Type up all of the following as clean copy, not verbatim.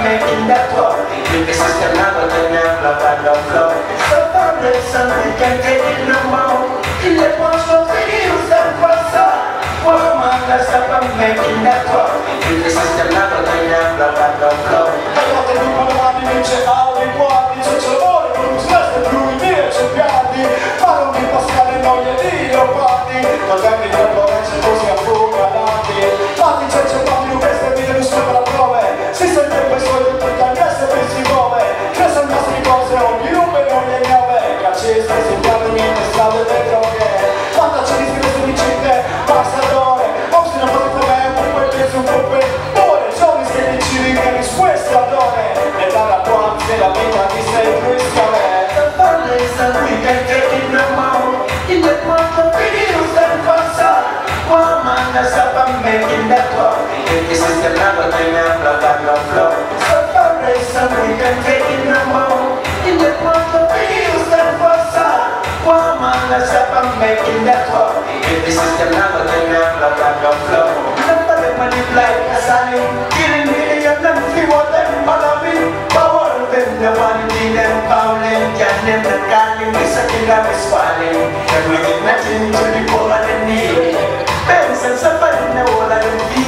Making that talk, this is another thing I'm not on flow. So far there's something can't take it no more. He let one show videos and what's up. Well, man, let's stop and making that talk. This is another thing I'm not on flow. Allora che non parlavi invece ai guardi, c'è l'amore con un stress e lui invece piatti. Ma non mi passare noia di leopardi, ma tempi di Lorenzo così affoganati. Fatti c'è proprio queste vite sopra la prove. Si sente questo di tutta l'essere che si muove. Che sono nostri cose, ognuno per ogni nove. Caccisti, si piano niente, strade delle droghe. Quando ci riscrive su vicende, passadore. O se non fosse come un po' penso un po' per ore. Giorni che ci rinvieni su questa donne. E dalla quanti la vita di sei cristiane. The fun is that we can't take it no more. In the month of videos and what's up. Well, man, let's stop and making that talk. This is another thing I'm not on flow. So far is that we can't take it no more. In the month of videos and what's up. Well, man, let's stop and making that talk. This is another thing I'm not on flow. Never let money like a sign. Killing me and them see what them follow me. Power them, the one in them fouling. Can't them the calling, it's a thing I'm falling. And we get nothing to the poor and the needy. Benz and somebody in the world I don't feel.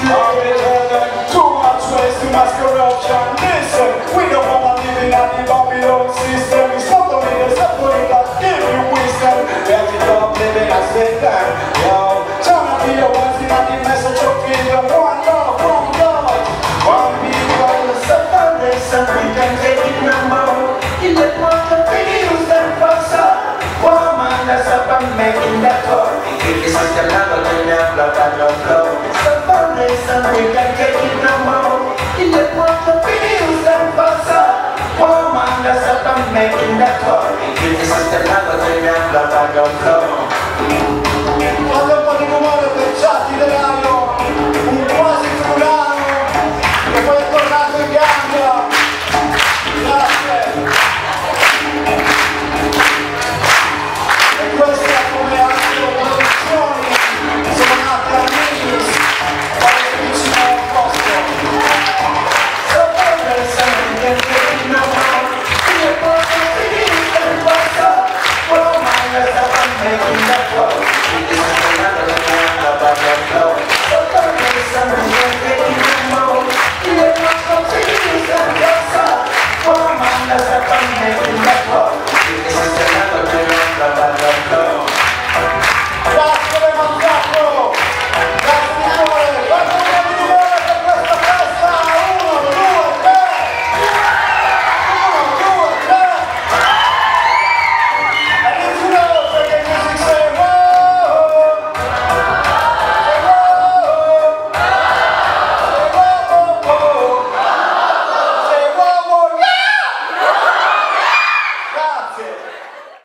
Too much waste, too much corruption. Listen, we don't want to live in any Babylon system. It's not only the suffering that give you wisdom. Let it up, living as they can. Yo, turn up your ones in the message of freedom. One love, one God, one people. So far there's something can take it no more. In the month of videos and what's up. Well, man, let's up and making that talk. This is another thing I'm not on flow. So far there's something can take it no more. In the month of videos and what's up. Well, man, let's up and making that talk. This is another thing I'm not on flow.